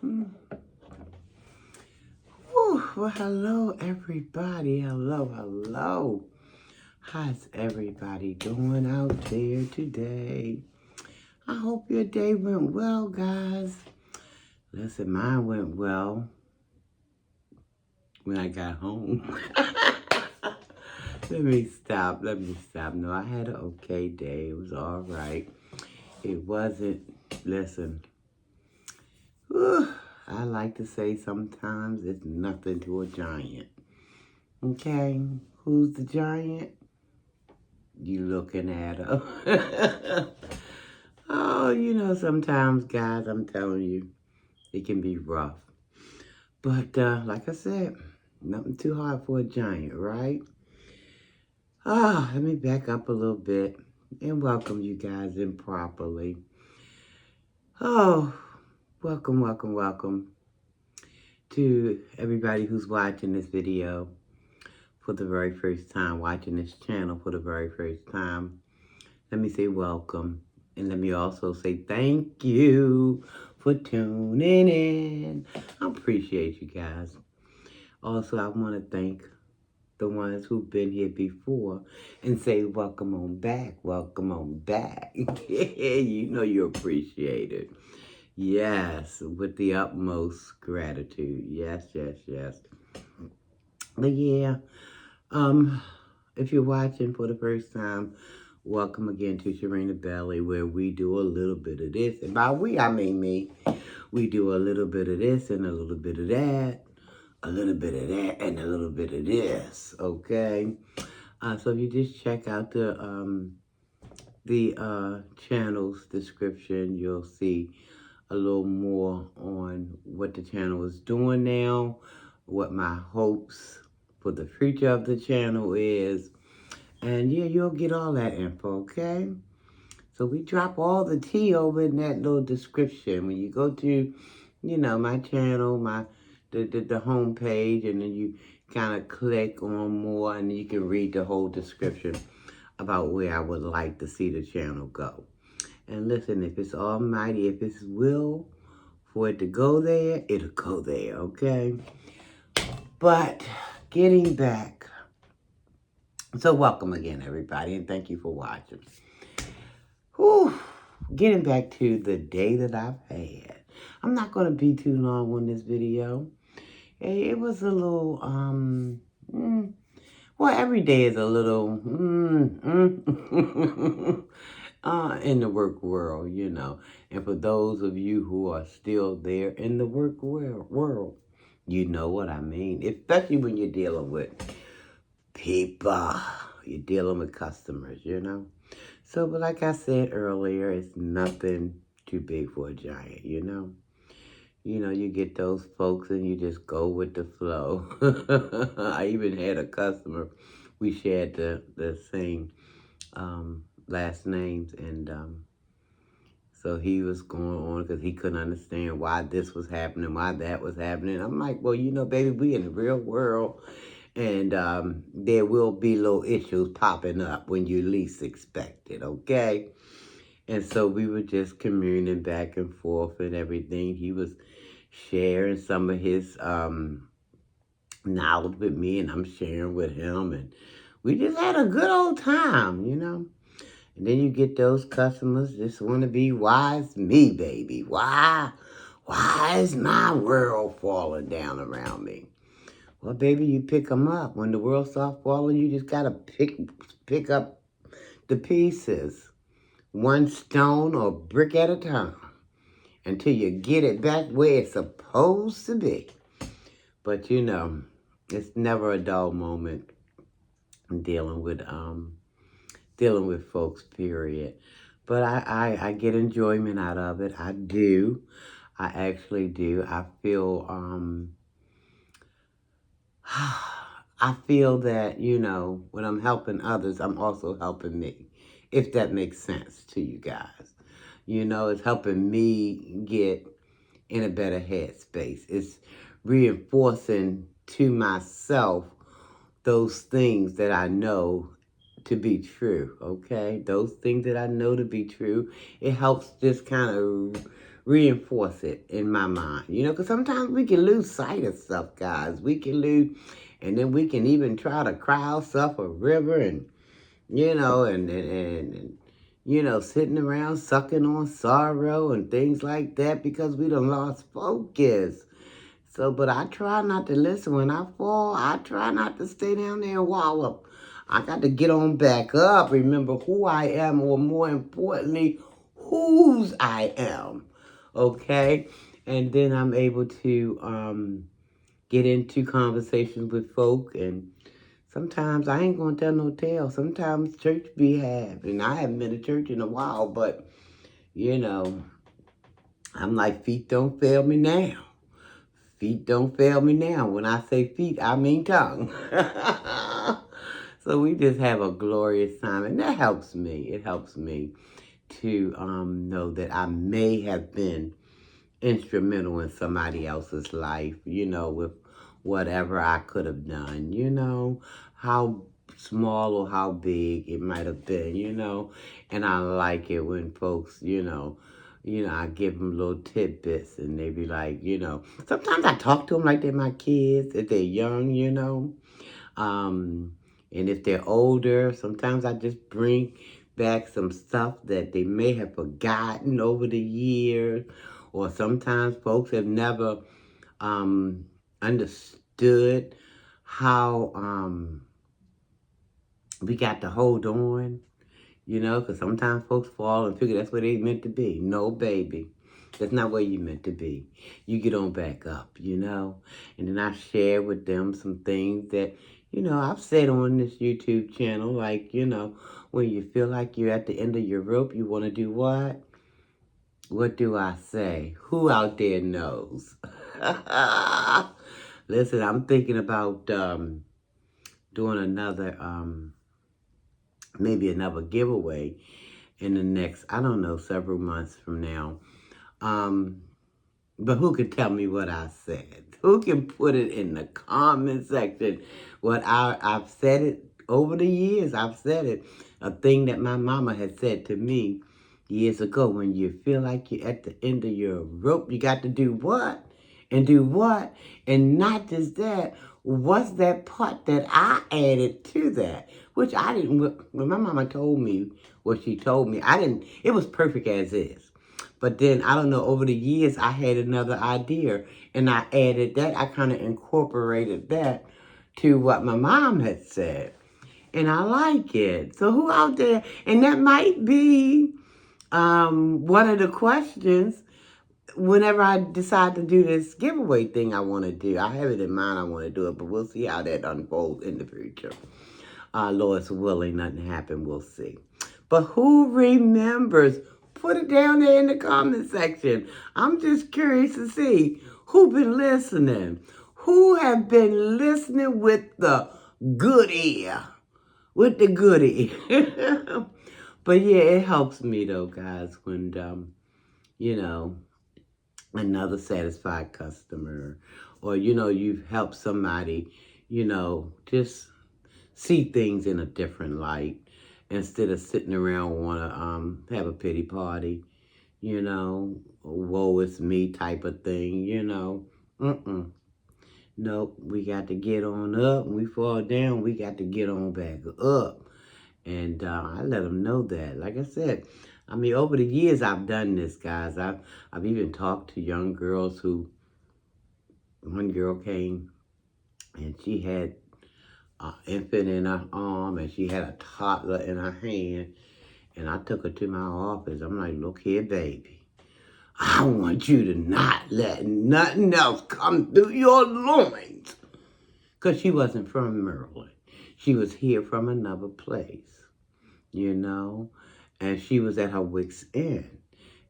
Well, hello, everybody. Hello. How's everybody doing out there today? I hope your day went well, guys. Listen, mine went well when I got home. Let me stop. No, I had an okay day. It was all right. It wasn't, listen, I like to say sometimes it's nothing to a giant. Okay? Who's the giant? You looking at her. Oh, sometimes, guys, I'm telling you, it can be rough. But like I said, nothing too hard for a giant, right? Let me back up a little bit and welcome you guys in properly. Oh, welcome to everybody who's watching this video for the very first time, watching this channel for the very first time. Let me say welcome. And let me also say thank you for tuning in. I appreciate you guys. Also, I want to thank the ones who've been here before and say welcome on back. You know you appreciate it. Yes, with the utmost gratitude. Yes. But yeah, if you're watching for the first time, welcome again to Sharinabelli, where we do a little bit of this. And by we, I mean me. We do a little bit of this and a little bit of that, a little bit of that, and a little bit of this, okay? So if you just check out the channel's description, you'll see a little more on what the channel is doing now, what my hopes for the future of the channel is. And yeah, you'll get all that info, okay? So we drop all the tea over in that little description. When you go to, my channel, the home page, and then you kind of click on more, and you can read the whole description about where I would like to see the channel go. And listen, if it's almighty, if it's will for it to go there, it'll go there, okay? But getting back, so welcome again, everybody, and thank you for watching. Whew, getting back to the day that I've had. I'm not going to be too long on this video. It was a little, well, every day is a little, in the work world, And for those of you who are still there in the work world, you know what I mean. Especially when you're dealing with people, you're dealing with customers, So, but like I said earlier, it's nothing too big for a giant, You get those folks and you just go with the flow. I even had a customer, we shared the same last names, and so he was going on because he couldn't understand why this was happening, why that was happening. I'm like, well, baby, we in the real world, and there will be little issues popping up when you least expect it, okay? And so we were just communing back and forth and everything. He was sharing some of his knowledge with me, and I'm sharing with him, and we just had a good old time, And then you get those customers just want to be, why is me, baby? Why is my world falling down around me? Well, baby, you pick them up. When the world starts falling, you just got to pick up the pieces, one stone or brick at a time, until you get it back where it's supposed to be. But it's never a dull moment dealing with folks, period. But I get enjoyment out of it. I do. I actually do. I feel I feel that, when I'm helping others, I'm also helping me, if that makes sense to you guys. It's helping me get in a better headspace. It's reinforcing to myself those things that I know to be true, okay? Those things that I know to be true. It helps just kind of reinforce it in my mind. You know, because sometimes we can lose sight of stuff, guys. We can lose, and then we can even try to cry ourselves a river and, you know, and you know, sitting around sucking on sorrow and things like that because we done lost focus. So, but I try not to listen. When I fall, I try not to stay down there and wallow. I got to get on back up, remember who I am, or more importantly, whose I am. Okay? And then I'm able to get into conversations with folk, and sometimes I ain't gonna tell no tale. Sometimes church be have, and I haven't been to church in a while, but you know, I'm like, feet don't fail me now. Feet don't fail me now. When I say feet, I mean tongue. So we just have a glorious time, and that helps me. It helps me to know that I may have been instrumental in somebody else's life, you know, with whatever I could have done, you know, how small or how big it might have been, you know. And I like it when folks, I give them little tidbits and they be like, sometimes I talk to them like they're my kids if they're young, you know. And if they're older, sometimes I just bring back some stuff that they may have forgotten over the years, or sometimes folks have never understood how we got to hold on, because sometimes folks fall and figure that's where they meant to be. No, baby. That's not where you meant to be. You get on back up, And then I share with them some things that, I've said on this YouTube channel, like, when you feel like you're at the end of your rope, you want to do what? What do I say? Who out there knows? Listen, I'm thinking about doing another, maybe another giveaway in the next, I don't know, several months from now. But who can tell me what I said? Who can put it in the comment section? I've said it over the years. I've said it. A thing that my mama had said to me years ago. When you feel like you're at the end of your rope, you got to do what? And do what? And not just that. What's that part that I added to that? Which I didn't. When my mama told me what she told me, I didn't. It was perfect as is. But then, I don't know, over the years, I had another idea, and I added that. I kind of incorporated that to what my mom had said, and I like it. So who out there, and that might be one of the questions whenever I decide to do this giveaway thing I want to do. I have it in mind, I want to do it, but we'll see how that unfolds in the future. Lord's willing, nothing happen, we'll see. But who remembers? Put it down there in the comment section. I'm just curious to see who been listening. Who have been listening with the good ear. With the goodie. But yeah, it helps me though, guys, when, another satisfied customer, or, you've helped somebody, just see things in a different light instead of sitting around want to have a pity party, woe is me type of thing, Nope, we got to get on up. When we fall down, we got to get on back up. And I let them know that. Like I said, over the years I've done this, guys. I've even talked to young girls who, one girl came and she had an infant in her arm and she had a toddler in her hand. And I took her to my office. I'm like, look here, baby. I want you to not let nothing else come through your loins. Because she wasn't from Maryland. She was here from another place, And she was at her wit's end.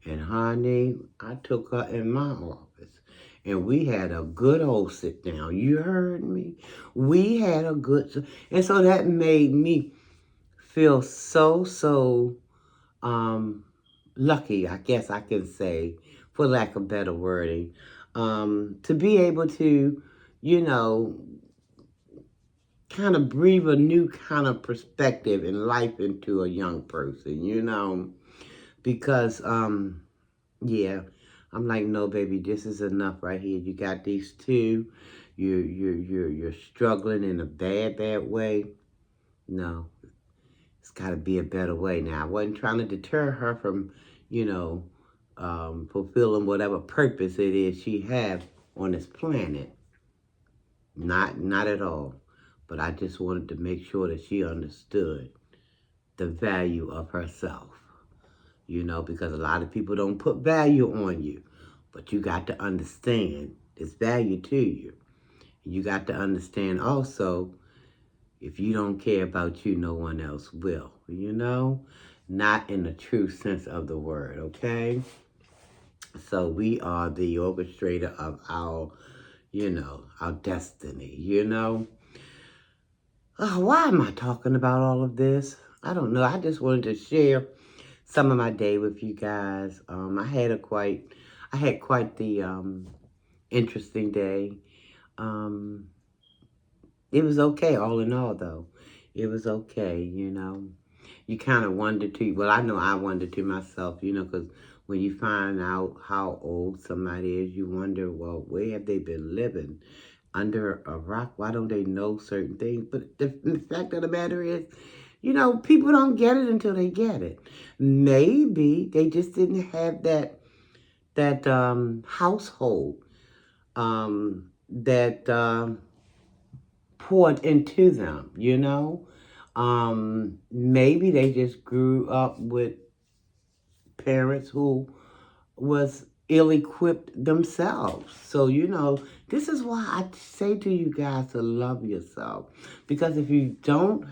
And honey, I took her in my office. And we had a good old sit down. You heard me? We had a good... And so that made me feel so lucky, I guess I can say, for lack of better wording, to be able to, kind of breathe a new kind of perspective and life into a young person, because, yeah, I'm like, no, baby, this is enough right here. You got these two. You're struggling in a bad, bad way. No, it's got to be a better way. Now, I wasn't trying to deter her from, you know, fulfilling whatever purpose it is she has on this planet. Not at all. But I just wanted to make sure that she understood the value of herself. You know, because a lot of people don't put value on you. But you got to understand there's value to you. You got to understand also, if you don't care about you, no one else will. You know? Not in the true sense of the word, okay? So we are the orchestrator of our, our destiny, why am I talking about all of this? I don't know. I just wanted to share some of my day with you guys. I had quite the interesting day. Um, it was okay, all in all, though. It was okay, You kind of wonder to, well, I know I wonder to myself, because when you find out how old somebody is, you wonder, well, where have they been living? Under a rock? Why don't they know certain things? But the fact of the matter is, people don't get it until they get it. Maybe they just didn't have that household that poured into them, Maybe they just grew up with parents who was ill-equipped themselves. So, this is why I say to you guys to love yourself. Because if you don't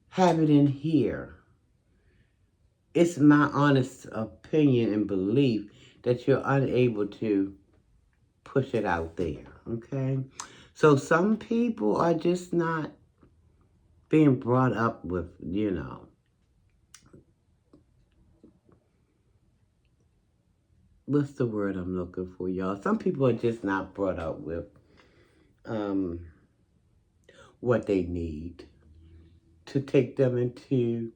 have it in here, it's my honest opinion and belief that you're unable to push it out there, okay? So some people are just not being brought up with, what's the word I'm looking for, y'all? Some people are just not brought up with what they need to take them into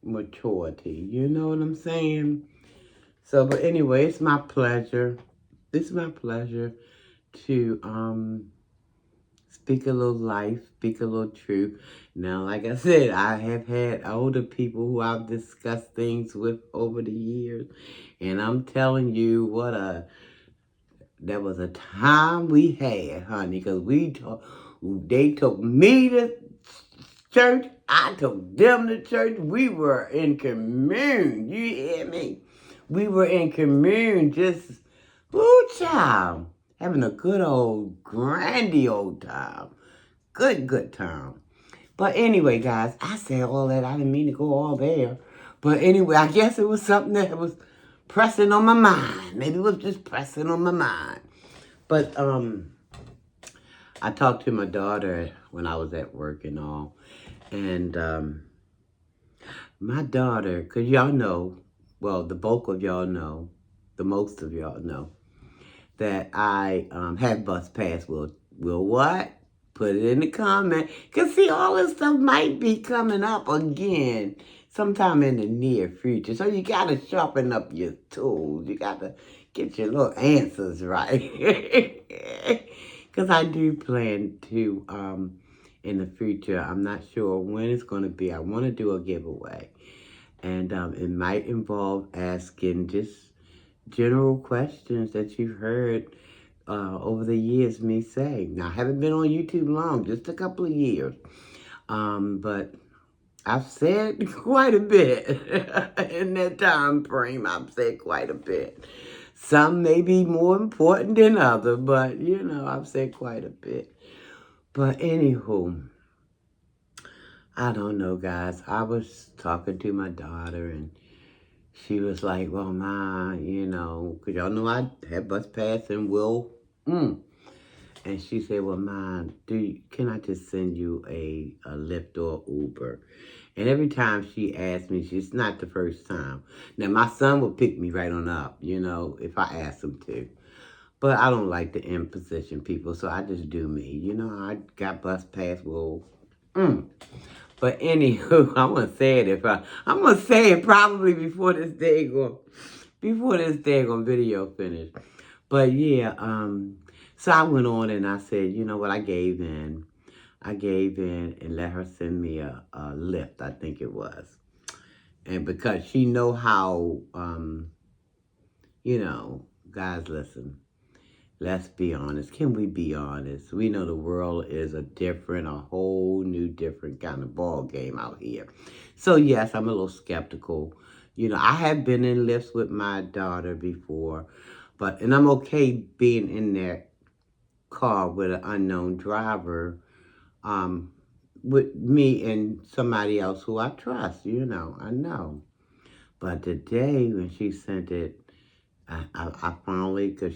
maturity. You know what I'm saying? So, but anyway, it's my pleasure. It's my pleasure to speak a little life, speak a little truth. Now, like I said, I have had older people who I've discussed things with over the years, and I'm telling you, that was a time we had, honey, because they took me to church, I took them to church. We were in commune. You hear me? We were in commune, just, woo, child, having a good old, grandy old time. Good time. But anyway, guys, I said all that. I didn't mean to go all there. But anyway, I guess it was something that was pressing on my mind. Maybe it was just pressing on my mind. But I talked to my daughter when I was at work and all. And my daughter, because y'all know, well, the bulk of y'all know, the most of y'all know, that I have bus pass. Will what? Put it in the comment. Because, see, all this stuff might be coming up again sometime in the near future. So you got to sharpen up your tools. You got to get your little answers right. Because I do plan to, in the future, I'm not sure when it's going to be. I want to do a giveaway. And it might involve asking just general questions that you've heard over the years me say. Now, I haven't been on YouTube long, just a couple of years. But I've said quite a bit in that time frame. I've said quite a bit. Some may be more important than others, but, I've said quite a bit. But anywho, I don't know, guys. I was talking to my daughter, and she was like, well, Ma, because y'all know I had bus pass and will. And she said, well, Ma, can I just send you a Lyft or Uber? And every time she asked me, it's not the first time. Now, my son will pick me right on up, if I ask him to. But I don't like the imposition people, so I just do me. I got bus pass, well, But anywho, I'm gonna say it probably before this day before this daggone video finished. But yeah, so I went on and I said, you know what, I gave in. I gave in and let her send me a lift, I think it was. And because she know how, you know, guys, listen, let's be honest. Can we be honest? We know the world is a whole new different kind of ball game out here. So yes, I'm a little skeptical. You know, I have been in lifts with my daughter before, and I'm okay being in that car with an unknown driver, um, with me and somebody else who I trust, you know, I know. But today when she sent it, I finally, because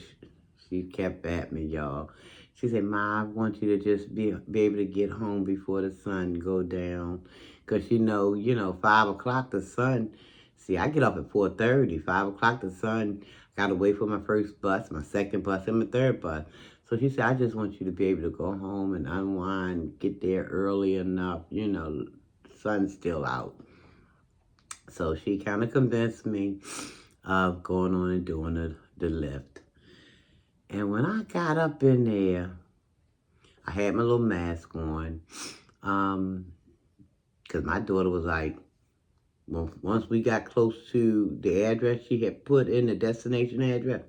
she kept at me, y'all. She said, Ma, I want you to just be able to get home before the sun go down. Because you know, 5 o'clock, the sun, see, I get up at 4:30. 5 o'clock, the sun, got to wait for my first bus, my second bus, and my third bus. So she said, I just want you to be able to go home and unwind, get there early enough, you know, the sun's still out. So she kind of convinced me of going on and doing the lift. And when I got up in there, I had my little mask on, because my daughter was like, well, once we got close to the address she had put in, the destination address,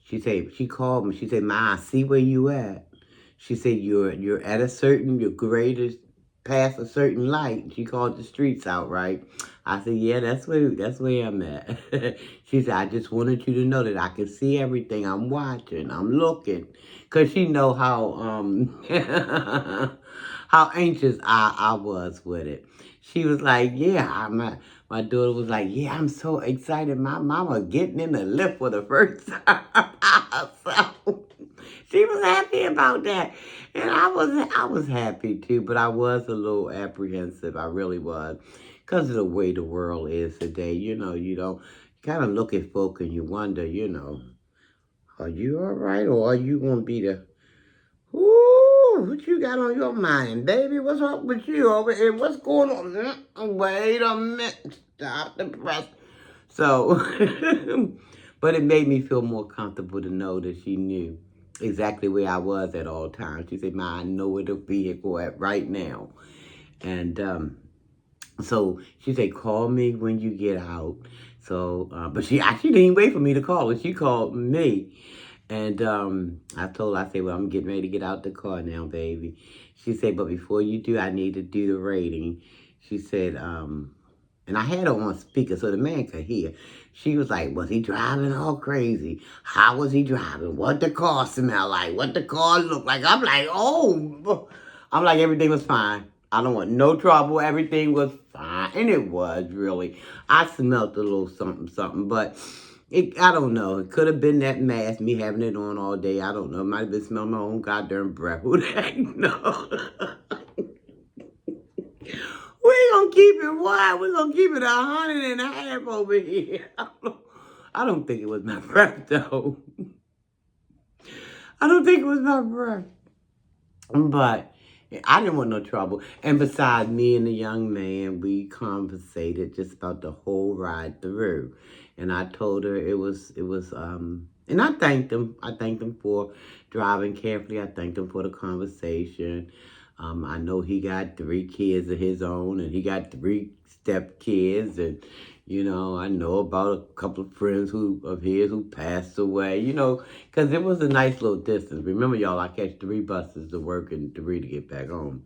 she called me. She said, Ma, I see where you at. She said, you're at your grade is past a certain light. She called the streets out, right? I said, yeah, that's where I'm at. She said, I just wanted you to know that I can see everything. I'm watching. I'm looking. Because she know how how anxious I was with it. She was like, yeah, my daughter was like, yeah, I'm so excited. My mama getting in the lift for the first time. So she was happy about that. And I was happy too, but I was a little apprehensive. I really was. Because of the way the world is today. You know, you kind of look at folk and you wonder, you know, are you all right or are you going to be the, ooh, what you got on your mind, baby? What's up with you over here? What's going on? Wait a minute. Stop the press. So, but it made me feel more comfortable to know that she knew exactly where I was at all times. She said, Ma, I know where the vehicle at right now. And so she said, call me when you get out. So, but she actually didn't wait for me to call her. She called me. And I told her, I said, well, I'm getting ready to get out the car now, baby. She said, but before you do, I need to do the rating. She said, and I had her on speaker so the man could hear. She was like, was he driving all crazy? How was he driving? What the car smell like? What the car look like? I'm like, oh. I'm like, everything was fine. I don't want no trouble. Everything was fine. And it was, really. I smelled a little something, something. But I don't know. It could have been that mask, me having it on all day. I don't know. It might have been smelling my own goddamn breath. Who the heck knows? We gonna keep it wide. We're gonna keep it 100.5 over here. I don't think it was my breath, though. I don't think it was my breath. But I didn't want no trouble. And besides, me and the young man, we conversated just about the whole ride through. And I told her it was, and I thanked him. I thanked him for driving carefully. I thanked him for the conversation. I know he got 3 kids of his own, and he got 3 stepkids, and you know, I know about a couple of friends of his who passed away. You know, because it was a nice little distance. Remember, y'all, I catch 3 buses to work and 3 to get back home.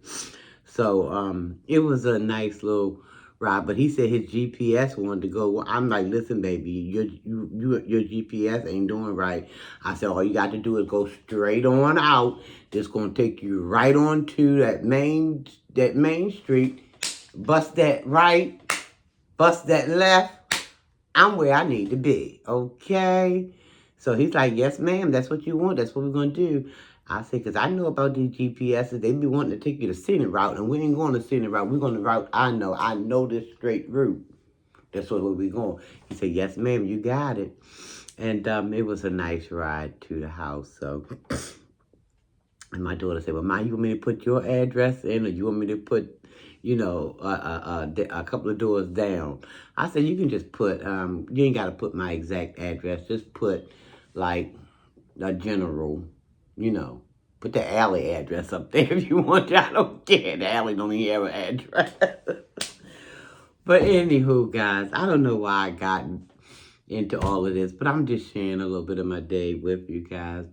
So it was a nice little ride. But he said his GPS wanted to go. Well, I'm like, listen, baby, your GPS ain't doing right. I said, all you got to do is go straight on out. It's going to take you right on to that main street. Bust that right. Bust that left. I'm where I need to be. Okay? So he's like, yes, ma'am. That's what you want. That's what we're going to do. I said, because I know about these GPSs. They be wanting to take you the scenic route. And we ain't going to scenic route. We're going to route I know. I know this straight route. That's where we're going. He said, yes, ma'am. You got it. And it was a nice ride to the house. So And my daughter said, well, Ma, you want me to put your address in, or you want me to put, you know, a couple of doors down? I said, you can just put, you ain't got to put my exact address. Just put, like, a general, you know, put the alley address up there if you want to. I don't care. The alley don't even have an address. But anywho, guys, I don't know why I got into all of this, but I'm just sharing a little bit of my day with you guys.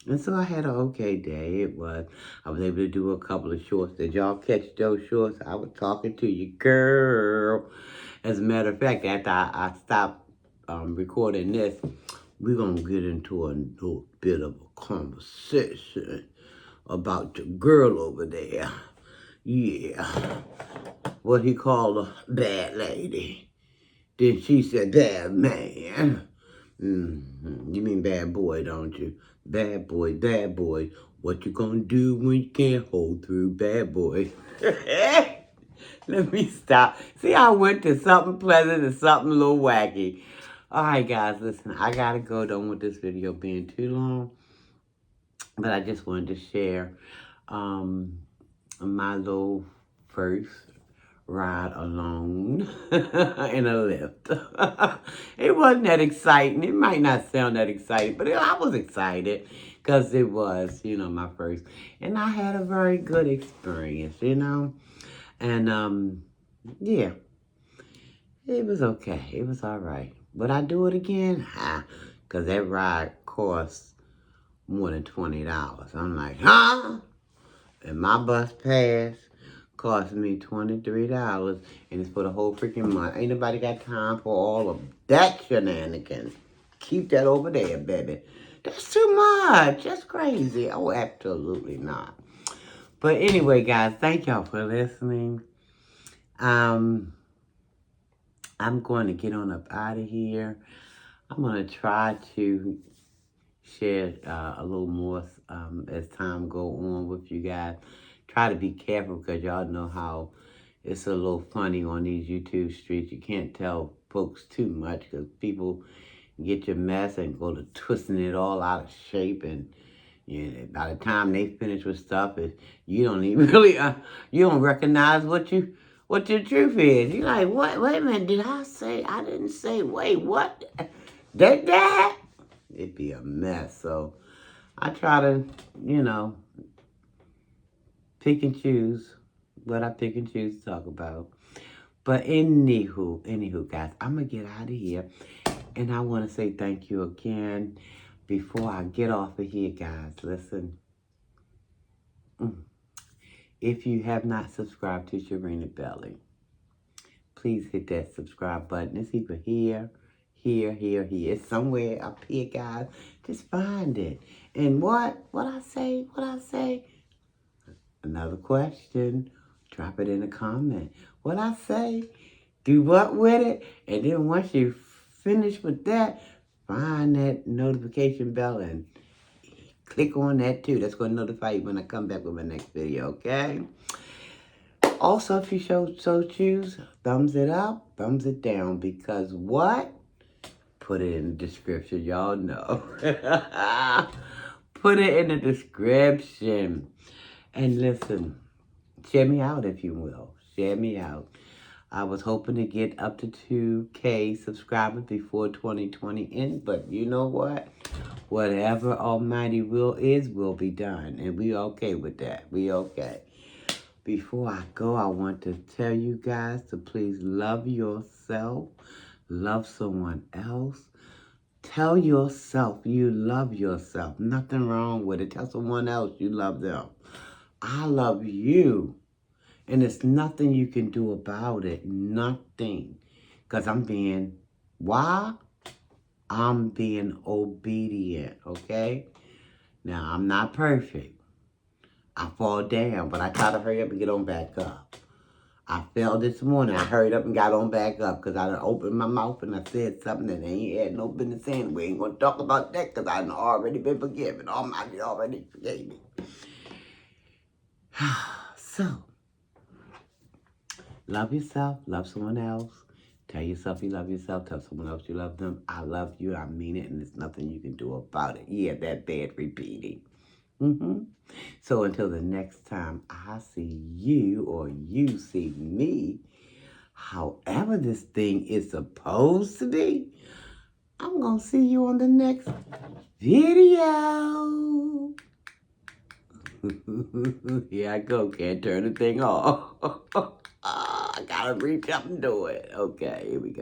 And so I had an okay day. I was able to do a couple of shorts. Did y'all catch those shorts? I was talking to you, girl. As a matter of fact, after I stopped recording this, we're going to get into a little bit of a conversation about your girl over there. Yeah. What he called a bad lady. Then she said, bad man. You mean bad boy, don't you? Bad boy, bad boy. What you gonna do when you can't hold through, bad boy? Let me stop. See, I went to something pleasant and something a little wacky. All right, guys, listen, I gotta go. Don't want this video being too long. But I just wanted to share my little first ride alone in a lift. It wasn't that exciting. It might not sound that exciting, but I was excited because it was, you know, my first. And I had a very good experience, you know. And, yeah, it was okay. It was all right. Would I do it again? Because that ride cost more than $20. I'm like, huh? And my bus pass cost me $23, and it's for the whole freaking month. Ain't nobody got time for all of that shenanigans. Keep that over there, baby. That's too much. That's crazy. Oh, absolutely not. But anyway, guys, thank y'all for listening. I'm going to get on up out of here. I'm going to try to share a little more as time go on with you guys. Try to be careful because y'all know how it's a little funny on these YouTube streets. You can't tell folks too much because people get your mess and go to twisting it all out of shape, and you know, by the time they finish with stuff, you don't even really you don't recognize what your truth is. You're like, what? Wait a minute, did I say? I didn't say. Wait, what? That? It'd be a mess. So I try to, you know, pick and choose what I pick and choose to talk about. But anywho, guys, I'm going to get out of here. And I want to say thank you again. Before I get off of here, guys, listen. If you have not subscribed to Sharinabelli, please hit that subscribe button. It's either here. It's somewhere up here, guys. Just find it. And what I say? Another question. Drop it in a comment. What I say? Do what with it? And then once you finish with that, find that notification bell and click on that too. That's going to notify you when I come back with my next video, okay? Also, if you so choose, thumbs it up, thumbs it down, because what? Put it in the description, y'all know. Put it in the description. And listen, share me out if you will. Share me out. I was hoping to get up to 2K subscribers before 2020 ends, but you know what? Whatever Almighty will is, will be done. And we okay with that. We okay. Before I go, I want to tell you guys to please love yourself. Love someone else. Tell yourself you love yourself. Nothing wrong with it. Tell someone else you love them. I love you. And there's nothing you can do about it. Nothing. Because why? I'm being obedient, okay? Now, I'm not perfect. I fall down, but I try to hurry up and get on back up. I fell this morning. I hurried up and got on back up because I done opened my mouth and I said something that I ain't had no business saying. We ain't going to talk about that because I've already been forgiven. Almighty already forgave me. So, love yourself. Love someone else. Tell yourself you love yourself. Tell someone else you love them. I love you. I mean it. And there's nothing you can do about it. Yeah, that bad repeating. So until the next time I see you or you see me, however this thing is supposed to be, I'm going to see you on the next video. Here I go. Can't turn the thing off. I got to reach up and do it. Okay, here we go.